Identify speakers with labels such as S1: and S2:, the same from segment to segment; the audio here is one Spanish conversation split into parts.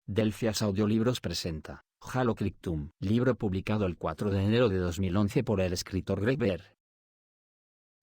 S1: Delphias Audiolibros presenta Halo Cryptum, libro publicado el 4 de enero de 2011 por el escritor Greg Bear.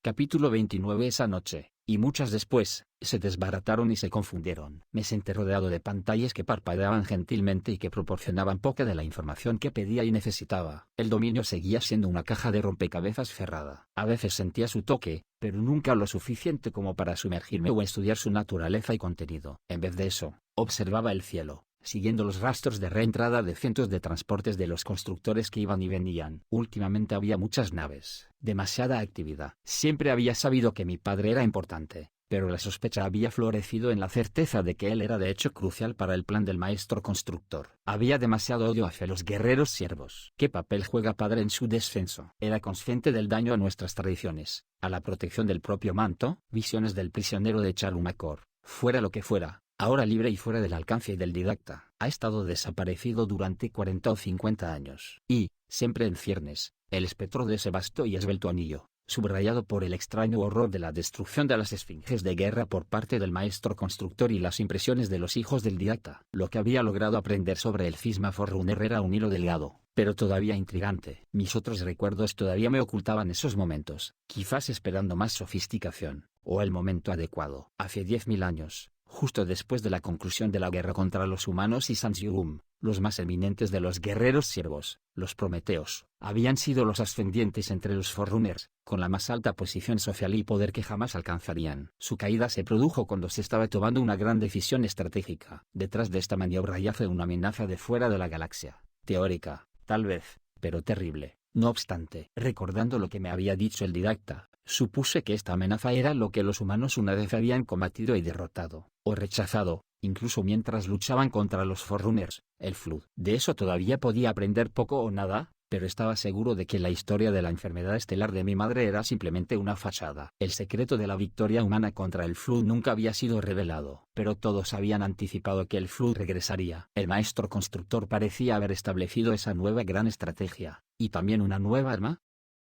S1: Capítulo 29. Esa noche, y muchas después, se desbarataron y se confundieron. Me senté rodeado de pantallas que parpadeaban gentilmente y que proporcionaban poca de la información que pedía y necesitaba. El dominio seguía siendo una caja de rompecabezas cerrada. A veces sentía su toque, pero nunca lo suficiente como para sumergirme o estudiar su naturaleza y contenido. En vez de eso, observaba el cielo, siguiendo los rastros de reentrada de cientos de transportes de los constructores que iban y venían. Últimamente había muchas naves, demasiada actividad. Siempre había sabido que mi padre era importante, pero la sospecha había florecido en la certeza de que él era de hecho crucial para el plan del maestro constructor. Había demasiado odio hacia los guerreros siervos. ¿Qué papel juega padre en su descenso? Era consciente del daño a nuestras tradiciones, a la protección del propio manto. Visiones del prisionero de Chalumakor, fuera lo que fuera. Ahora libre y fuera del alcance del didacta, ha estado desaparecido durante 40 o 50 años. Y, siempre en ciernes, el espectro de ese vasto y esbelto anillo, subrayado por el extraño horror de la destrucción de las esfinges de guerra por parte del maestro constructor y las impresiones de los hijos del didacta. Lo que había logrado aprender sobre el cisma Forerunner era un hilo delgado, pero todavía intrigante. Mis otros recuerdos todavía me ocultaban esos momentos, quizás esperando más sofisticación, o el momento adecuado. Hace 10.000 años, justo después de la conclusión de la guerra contra los humanos y Sansugum, los más eminentes de los guerreros siervos, los prometeos, habían sido los ascendientes entre los Forerunners, con la más alta posición social y poder que jamás alcanzarían. Su caída se produjo cuando se estaba tomando una gran decisión estratégica. Detrás de esta maniobra yace una amenaza de fuera de la galaxia, teórica, tal vez, pero terrible. No obstante, recordando lo que me había dicho el didacta, supuse que esta amenaza era lo que los humanos una vez habían combatido y derrotado, o rechazado, incluso mientras luchaban contra los Forerunners, el Flood. De eso todavía podía aprender poco o nada, pero estaba seguro de que la historia de la enfermedad estelar de mi madre era simplemente una fachada. El secreto de la victoria humana contra el Flood nunca había sido revelado, pero todos habían anticipado que el Flood regresaría. El maestro constructor parecía haber establecido esa nueva gran estrategia, y también una nueva arma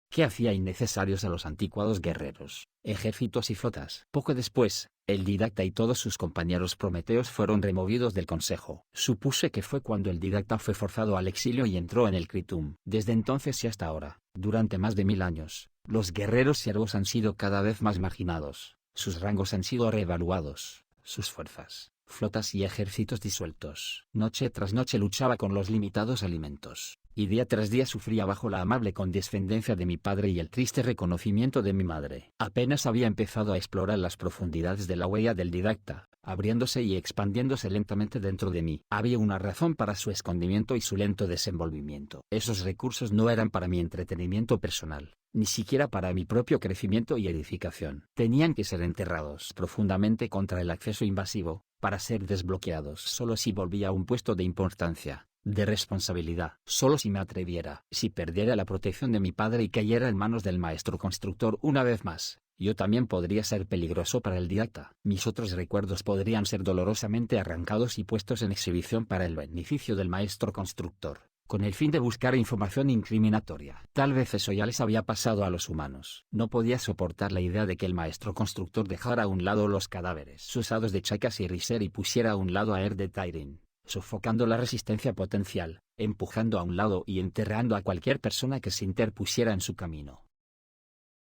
S1: que hacía innecesarios a los anticuados guerreros, ejércitos y flotas. Poco después, el didacta y todos sus compañeros prometeos fueron removidos del consejo. Supuse que fue cuando el didacta fue forzado al exilio y entró en el Cryptum. Desde entonces y hasta ahora, durante más de 1000 años, los guerreros siervos han sido cada vez más marginados, sus rangos han sido reevaluados, sus fuerzas, flotas y ejércitos disueltos. Noche tras noche luchaba con los limitados alimentos, y día tras día sufría bajo la amable condescendencia de mi padre y el triste reconocimiento de mi madre. Apenas había empezado a explorar las profundidades de la huella del didacta, abriéndose y expandiéndose lentamente dentro de mí. Había una razón para su escondimiento y su lento desenvolvimiento. Esos recursos no eran para mi entretenimiento personal, ni siquiera para mi propio crecimiento y edificación. Tenían que ser enterrados profundamente contra el acceso invasivo, para ser desbloqueados solo si volvía a un puesto de importancia, de responsabilidad. Solo si me atreviera. Si perdiera la protección de mi padre y cayera en manos del maestro constructor una vez más, yo también podría ser peligroso para el didacta. Mis otros recuerdos podrían ser dolorosamente arrancados y puestos en exhibición para el beneficio del maestro constructor, con el fin de buscar información incriminatoria. Tal vez eso ya les había pasado a los humanos. No podía soportar la idea de que el maestro constructor dejara a un lado los cadáveres usados de Chakas y Riser y pusiera a un lado a de Tyrion, sofocando la resistencia potencial, empujando a un lado y enterrando a cualquier persona que se interpusiera en su camino.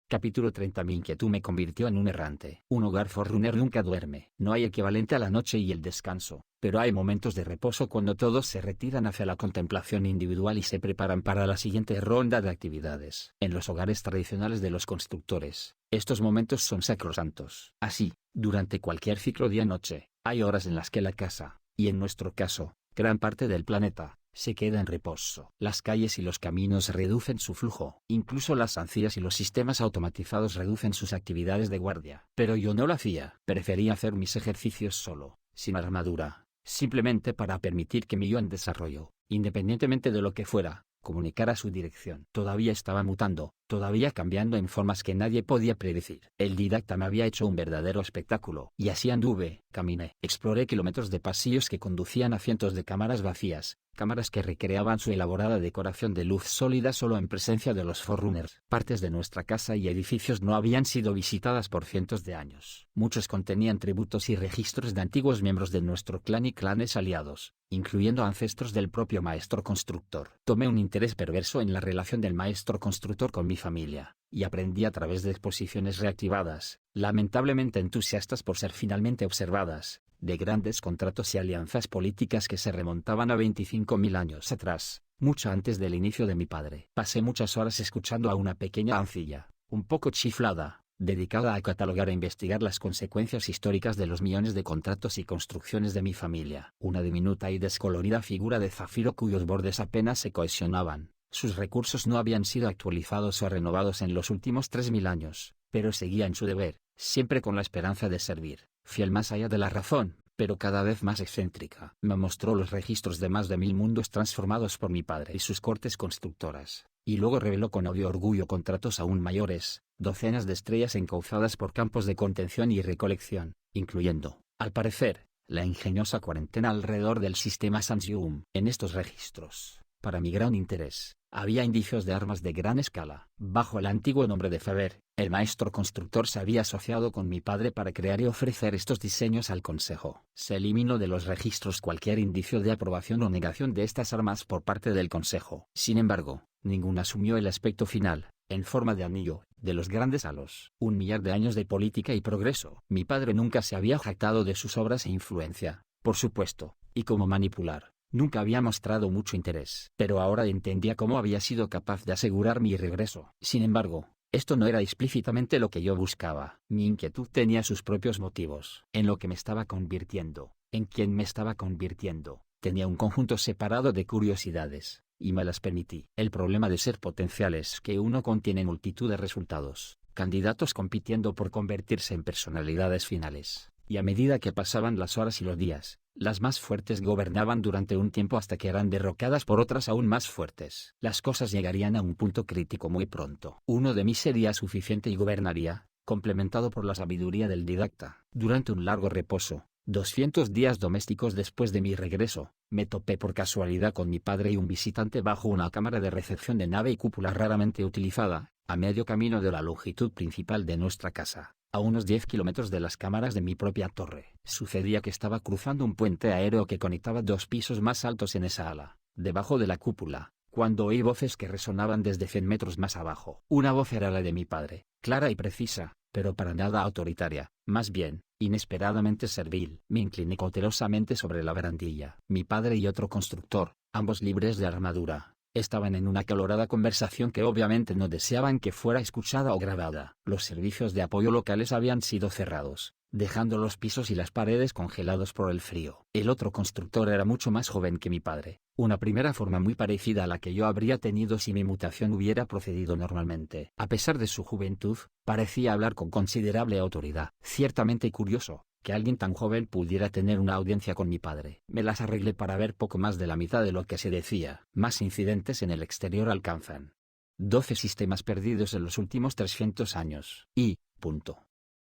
S1: Capítulo 30. Mi inquietud me convirtió en un errante. Un hogar Forerunner nunca duerme. No hay equivalente a la noche y el descanso, pero hay momentos de reposo cuando todos se retiran hacia la contemplación individual y se preparan para la siguiente ronda de actividades. En los hogares tradicionales de los constructores, estos momentos son sacrosantos. Así, durante cualquier ciclo día-noche, hay horas en las que la casa, y en nuestro caso, gran parte del planeta, se queda en reposo. Las calles y los caminos reducen su flujo. Incluso las ancillas y los sistemas automatizados reducen sus actividades de guardia. Pero yo no lo hacía. Prefería hacer mis ejercicios solo, sin armadura, simplemente para permitir que mi yo en desarrollo, independientemente de lo que fuera, comunicara su dirección. Todavía estaba mutando, todavía cambiando en formas que nadie podía predecir. El didacta me había hecho un verdadero espectáculo. Y así anduve, caminé, exploré kilómetros de pasillos que conducían a cientos de cámaras vacías, cámaras que recreaban su elaborada decoración de luz sólida solo en presencia de los Forerunners. Partes de nuestra casa y edificios no habían sido visitadas por cientos de años. Muchos contenían tributos y registros de antiguos miembros de nuestro clan y clanes aliados, incluyendo ancestros del propio maestro constructor. Tomé un interés perverso en la relación del maestro constructor con mi familia, y aprendí a través de exposiciones reactivadas, lamentablemente entusiastas por ser finalmente observadas, de grandes contratos y alianzas políticas que se remontaban a 25.000 años atrás, mucho antes del inicio de mi padre. Pasé muchas horas escuchando a una pequeña ancilla, un poco chiflada, dedicada a catalogar e investigar las consecuencias históricas de los millones de contratos y construcciones de mi familia. Una diminuta y descolorida figura de zafiro cuyos bordes apenas se cohesionaban. Sus recursos no habían sido actualizados o renovados en los últimos 3.000 años, pero seguía en su deber, siempre con la esperanza de servir, fiel más allá de la razón, pero cada vez más excéntrica. Me mostró los registros de más de 1.000 mundos transformados por mi padre y sus cortes constructoras, y luego reveló con odio y orgullo contratos aún mayores, docenas de estrellas encauzadas por campos de contención y recolección, incluyendo, al parecer, la ingeniosa cuarentena alrededor del sistema Sanjium. En estos registros, para mi gran interés, había indicios de armas de gran escala. Bajo el antiguo nombre de Faber, el maestro constructor se había asociado con mi padre para crear y ofrecer estos diseños al Consejo. Se eliminó de los registros cualquier indicio de aprobación o negación de estas armas por parte del Consejo. Sin embargo, ninguno asumió el aspecto final, en forma de anillo, de los grandes halos. 1.000.000 de años de política y progreso. Mi padre nunca se había jactado de sus obras e influencia, por supuesto, y cómo manipular. Nunca había mostrado mucho interés, pero ahora entendía cómo había sido capaz de asegurar mi regreso. Sin embargo, esto no era explícitamente lo que yo buscaba. Mi inquietud tenía sus propios motivos. En lo que me estaba convirtiendo, en quien me estaba convirtiendo, tenía un conjunto separado de curiosidades, y me las permití. El problema de ser potencial es que uno contiene multitud de resultados, candidatos compitiendo por convertirse en personalidades finales, y a medida que pasaban las horas y los días, las más fuertes gobernaban durante un tiempo hasta que eran derrocadas por otras aún más fuertes. Las cosas llegarían a un punto crítico muy pronto. Uno de mí sería suficiente y gobernaría, complementado por la sabiduría del didacta. Durante un largo reposo, 200 días domésticos después de mi regreso, me topé por casualidad con mi padre y un visitante bajo una cámara de recepción de nave y cúpula raramente utilizada, a medio camino de la longitud principal de nuestra casa, a unos 10 kilómetros de las cámaras de mi propia torre. Sucedía que estaba cruzando un puente aéreo que conectaba 2 pisos más altos en esa ala, debajo de la cúpula, cuando oí voces que resonaban desde 100 metros más abajo. Una voz era la de mi padre, clara y precisa, pero para nada autoritaria, más bien, inesperadamente servil. Me incliné cautelosamente sobre la barandilla. Mi padre y otro constructor, ambos libres de armadura, estaban en una acalorada conversación que obviamente no deseaban que fuera escuchada o grabada. Los servicios de apoyo locales habían sido cerrados, dejando los pisos y las paredes congelados por el frío. El otro constructor era mucho más joven que mi padre, una primera forma muy parecida a la que yo habría tenido si mi mutación hubiera procedido normalmente. A pesar de su juventud, parecía hablar con considerable autoridad. Ciertamente curioso que alguien tan joven pudiera tener una audiencia con mi padre. Me las arreglé para ver poco más de la mitad de lo que se decía. Más incidentes en el exterior alcanzan 12 sistemas perdidos en los últimos 300 años. Y, punto.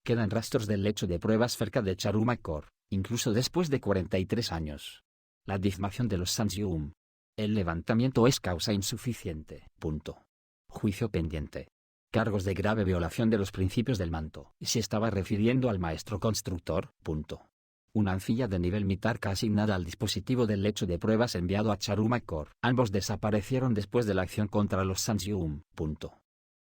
S1: Quedan rastros del lecho de pruebas cerca de Charumakor, incluso después de 43 años. La difamación de los Sanjium. El levantamiento es causa insuficiente. Punto. Juicio pendiente. Cargos de grave violación de los principios del manto. Se estaba refiriendo al maestro constructor. Punto. Una ancilla de nivel Mitarca asignada al dispositivo del lecho de pruebas enviado a Charumakor. Ambos desaparecieron después de la acción contra los Sanjium. Punto.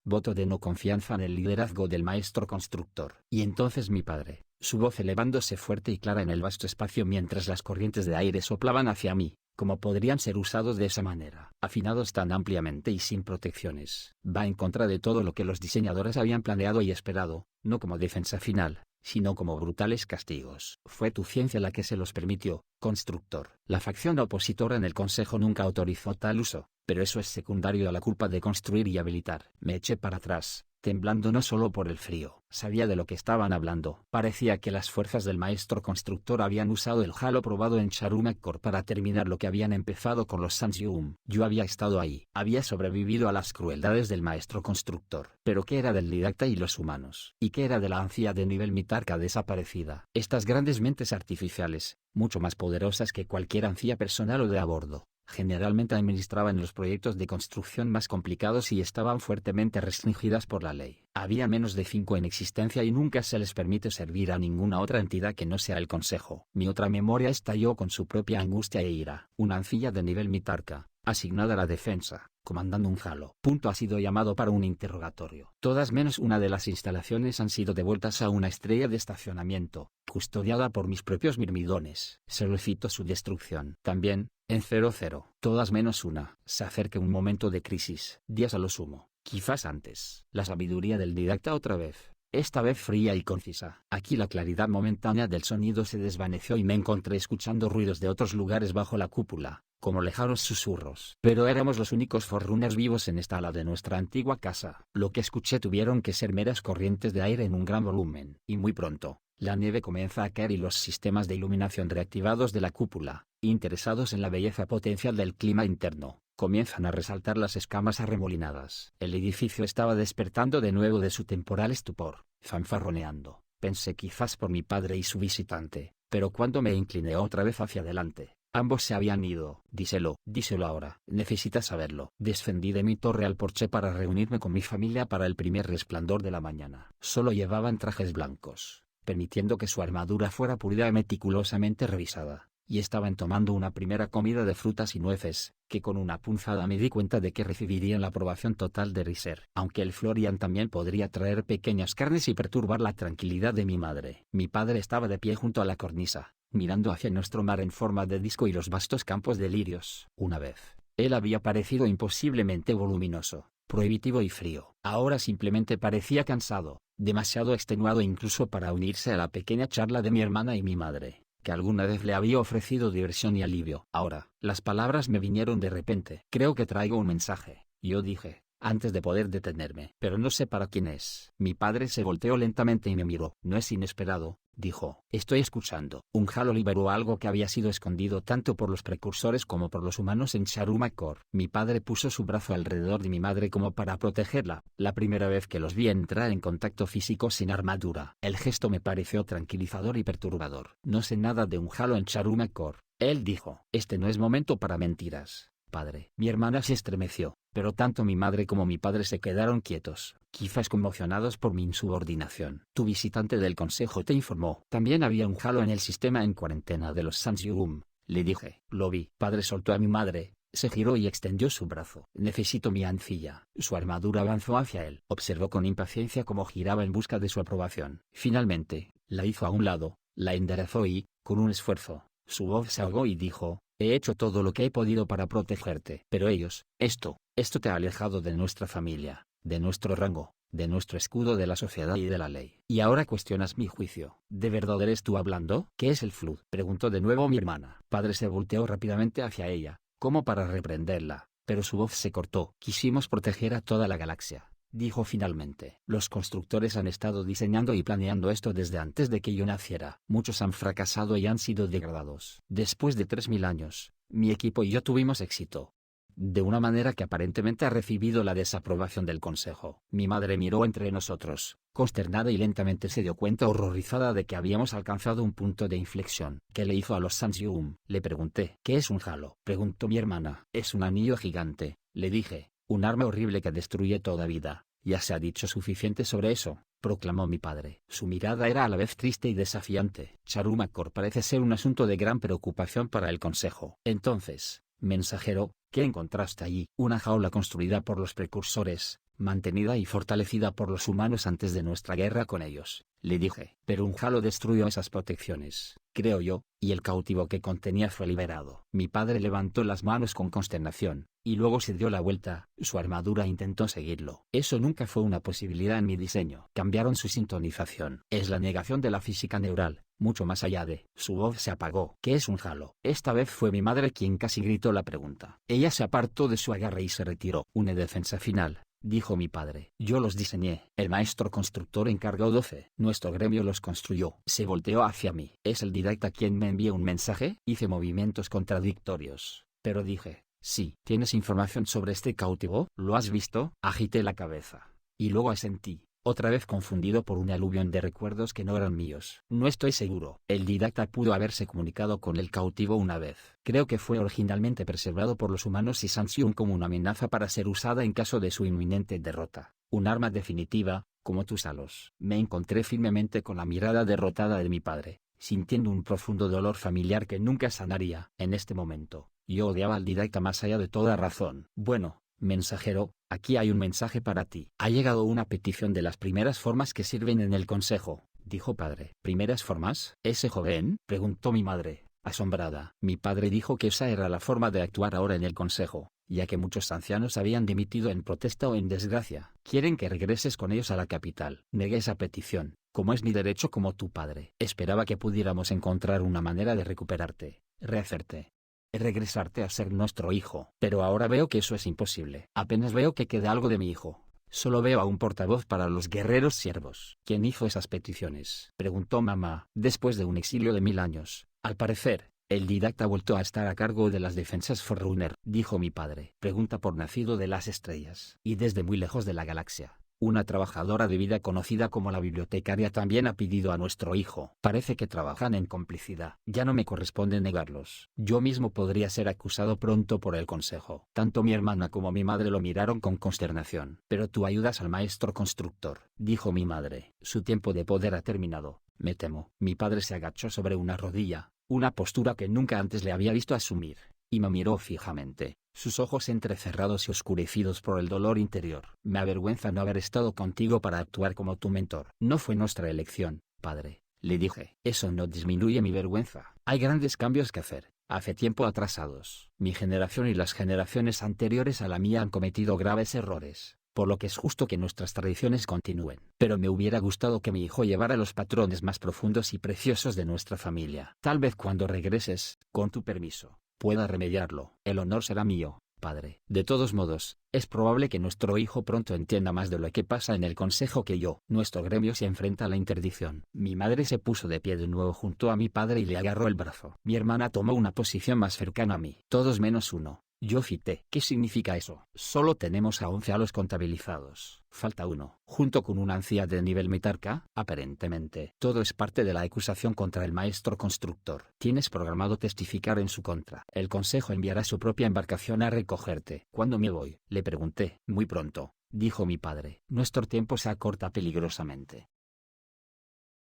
S1: Voto de no confianza en el liderazgo del maestro constructor. Y entonces mi padre, su voz elevándose fuerte y clara en el vasto espacio mientras las corrientes de aire soplaban hacia mí. ¿Cómo podrían ser usados de esa manera? Afinados tan ampliamente y sin protecciones. Va en contra de todo lo que los diseñadores habían planeado y esperado, no como defensa final, sino como brutales castigos. Fue tu ciencia la que se los permitió, constructor. La facción opositora en el Consejo nunca autorizó tal uso, pero eso es secundario a la culpa de construir y habilitar. Me eché para atrás, temblando no solo por el frío. Sabía de lo que estaban hablando. Parecía que las fuerzas del maestro constructor habían usado el halo probado en Sharumakor para terminar lo que habían empezado con los Sanjium. Yo había estado ahí. Había sobrevivido a las crueldades del maestro constructor. Pero ¿qué era del didacta y los humanos? ¿Y qué era de la anciana de nivel Mitarca desaparecida? Estas grandes mentes artificiales, mucho más poderosas que cualquier anciana personal o de a bordo, generalmente administraban los proyectos de construcción más complicados y estaban fuertemente restringidas por la ley. Había menos de 5 en existencia y nunca se les permite servir a ninguna otra entidad que no sea el Consejo. Mi otra memoria estalló con su propia angustia e ira. Una anciana de nivel Mitarca, asignada a la defensa, comandando un halo. Ha sido llamado para un interrogatorio. Todas menos una de las instalaciones han sido devueltas a una estrella de estacionamiento, custodiada por mis propios mirmidones. Solicito su destrucción. También, en 00, todas menos una. Se acerca un momento de crisis. Días a lo sumo, quizás antes. La sabiduría del didacta otra vez. Esta vez fría y concisa. Aquí la claridad momentánea del sonido se desvaneció y me encontré escuchando ruidos de otros lugares bajo la cúpula, como lejanos susurros. Pero éramos los únicos Forerunners vivos en esta ala de nuestra antigua casa. Lo que escuché tuvieron que ser meras corrientes de aire en un gran volumen. Y muy pronto, la nieve comienza a caer y los sistemas de iluminación reactivados de la cúpula, interesados en la belleza potencial del clima interno, comienzan a resaltar las escamas arremolinadas. El edificio estaba despertando de nuevo de su temporal estupor, fanfarroneando. Pensé quizás por mi padre y su visitante, pero cuando me incliné otra vez hacia adelante, ambos se habían ido. Díselo ahora. Necesitas saberlo. Descendí de mi torre al porche para reunirme con mi familia para el primer resplandor de la mañana. Solo llevaban trajes blancos, permitiendo que su armadura fuera pulida y meticulosamente revisada, y estaban tomando una primera comida de frutas y nueces, que con una punzada me di cuenta de que recibirían la aprobación total de Riser. Aunque el Florian también podría traer pequeñas carnes y perturbar la tranquilidad de mi madre. Mi padre estaba de pie junto a la cornisa, mirando hacia nuestro mar en forma de disco y los vastos campos de lirios. Una vez, él había parecido imposiblemente voluminoso, prohibitivo y frío. Ahora simplemente parecía cansado, demasiado extenuado incluso para unirse a la pequeña charla de mi hermana y mi madre, que alguna vez le había ofrecido diversión y alivio. Ahora, las palabras me vinieron de repente. Creo que traigo un mensaje, yo dije, antes de poder detenerme. Pero no sé para quién es. Mi padre se volteó lentamente y me miró. No es inesperado, dijo. Estoy escuchando. Un halo liberó algo que había sido escondido tanto por los precursores como por los humanos en Sharumakor. Mi padre puso su brazo alrededor de mi madre como para protegerla, la primera vez que los vi entrar en contacto físico sin armadura. El gesto me pareció tranquilizador y perturbador. No sé nada de un halo en Sharumakor, él dijo. Este no es momento para mentiras, padre. Mi hermana se estremeció, pero tanto mi madre como mi padre se quedaron quietos, quizás conmocionados por mi insubordinación. Tu visitante del consejo te informó. También había un halo en el sistema en cuarentena de los Sanjium, le dije. Lo vi. Padre soltó a mi madre, se giró y extendió su brazo. Necesito mi ancilla. Su armadura avanzó hacia él. Observó con impaciencia cómo giraba en busca de su aprobación. Finalmente, la hizo a un lado, la enderezó y, con un esfuerzo, su voz se ahogó y dijo: he hecho todo lo que he podido para protegerte. Pero ellos, esto te ha alejado de nuestra familia, de nuestro rango, de nuestro escudo de la sociedad y de la ley. Y ahora cuestionas mi juicio. ¿De verdad eres tú hablando? ¿Qué es el Flood?, preguntó de nuevo mi hermana. Padre se volteó rápidamente hacia ella, como para reprenderla, pero su voz se cortó. Quisimos proteger a toda la galaxia, dijo finalmente. Los constructores han estado diseñando y planeando esto desde antes de que yo naciera. Muchos han fracasado y han sido degradados. Después de 3000 años, mi equipo y yo tuvimos éxito, de una manera que aparentemente ha recibido la desaprobación del Consejo. Mi madre miró entre nosotros, consternada, y lentamente se dio cuenta horrorizada de que habíamos alcanzado un punto de inflexión. ¿Qué le hizo a los Sanjium?, le pregunté. ¿Qué es un halo?, preguntó mi hermana. Es un anillo gigante, le dije. Un arma horrible que destruye toda vida. Ya se ha dicho suficiente sobre eso, proclamó mi padre. Su mirada era a la vez triste y desafiante. Sharumakor parece ser un asunto de gran preocupación para el Consejo. Entonces, mensajero, ¿qué encontraste allí? Una jaula construida por los precursores, mantenida y fortalecida por los humanos antes de nuestra guerra con ellos, le dije. Pero un halo destruyó esas protecciones, creo yo, y el cautivo que contenía fue liberado. Mi padre levantó las manos con consternación, y luego se dio la vuelta. Su armadura intentó seguirlo. Eso nunca fue una posibilidad en mi diseño. Cambiaron su sintonización. Es la negación de la física neural, mucho más allá de... Su voz se apagó. ¿Qué es un halo? Esta vez fue mi madre quien casi gritó la pregunta. Ella se apartó de su agarre y se retiró. Una defensa final, dijo mi padre. Yo los diseñé. El maestro constructor encargó 12. Nuestro gremio los construyó. Se volteó hacia mí. ¿Es el didacta quien me envía un mensaje? Hice movimientos contradictorios, pero dije, sí. ¿Tienes información sobre este cautivo? ¿Lo has visto? Agité la cabeza. Y luego asentí, otra vez confundido por un aluvión de recuerdos que no eran míos. No estoy seguro. El didacta pudo haberse comunicado con el cautivo una vez. Creo que fue originalmente preservado por los humanos y sanción como una amenaza para ser usada en caso de su inminente derrota. Un arma definitiva, como tus halos. Me encontré firmemente con la mirada derrotada de mi padre, sintiendo un profundo dolor familiar que nunca sanaría. En este momento, yo odiaba al didacta más allá de toda razón. Bueno, mensajero, aquí hay un mensaje para ti. Ha llegado una petición de las primeras formas que sirven en el consejo, dijo padre. ¿Primeras formas? ¿Ese joven? Preguntó mi madre, asombrada. Mi padre dijo que esa era la forma de actuar ahora en el consejo, ya que muchos ancianos habían dimitido en protesta o en desgracia. Quieren que regreses con ellos a la capital. Negué esa petición, como es mi derecho como tu padre. Esperaba que pudiéramos encontrar una manera de recuperarte, rehacerte, regresarte a ser nuestro hijo. Pero ahora veo que eso es imposible. Apenas veo que queda algo de mi hijo. Solo veo a un portavoz para los guerreros siervos. ¿Quién hizo esas peticiones?, preguntó mamá. Después de un exilio de 1000 años, al parecer, el didacta ha vuelto a estar a cargo de las defensas Forerunner, dijo mi padre. Pregunta por nacido de las estrellas. Y desde muy lejos de la galaxia, una trabajadora de vida conocida como la bibliotecaria también ha pedido a nuestro hijo. Parece que trabajan en complicidad. Ya no me corresponde negarlos. Yo mismo podría ser acusado pronto por el consejo. Tanto mi hermana como mi madre lo miraron con consternación. Pero tú ayudas al maestro constructor, dijo mi madre. Su tiempo de poder ha terminado, me temo. Mi padre se agachó sobre una rodilla, una postura que nunca antes le había visto asumir, y me miró fijamente, sus ojos entrecerrados y oscurecidos por el dolor interior. Me avergüenza no haber estado contigo para actuar como tu mentor. No fue nuestra elección, padre, le dije. Eso no disminuye mi vergüenza. Hay grandes cambios que hacer, hace tiempo atrasados. Mi generación y las generaciones anteriores a la mía han cometido graves errores, por lo que es justo que nuestras tradiciones continúen. Pero me hubiera gustado que mi hijo llevara los patrones más profundos y preciosos de nuestra familia. Tal vez cuando regreses, con tu permiso, pueda remediarlo. El honor será mío, padre. De todos modos, es probable que nuestro hijo pronto entienda más de lo que pasa en el consejo que yo. Nuestro gremio se enfrenta a la interdicción. Mi madre se puso de pie de nuevo junto a mi padre y le agarró el brazo. Mi hermana tomó una posición más cercana a mí. Todos menos uno. Yo cité. ¿Qué significa eso? Solo tenemos a 11 halos contabilizados. Falta uno. Junto con una anciana de nivel metarca, aparentemente. Todo es parte de la acusación contra el maestro constructor. Tienes programado testificar en su contra. El consejo enviará su propia embarcación a recogerte. ¿Cuándo me voy?, le pregunté. Muy pronto, dijo mi padre. Nuestro tiempo se acorta peligrosamente.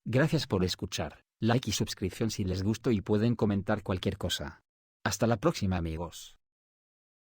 S1: Gracias por escuchar. Like y suscripción si les gustó y pueden comentar cualquier cosa. Hasta la próxima, amigos.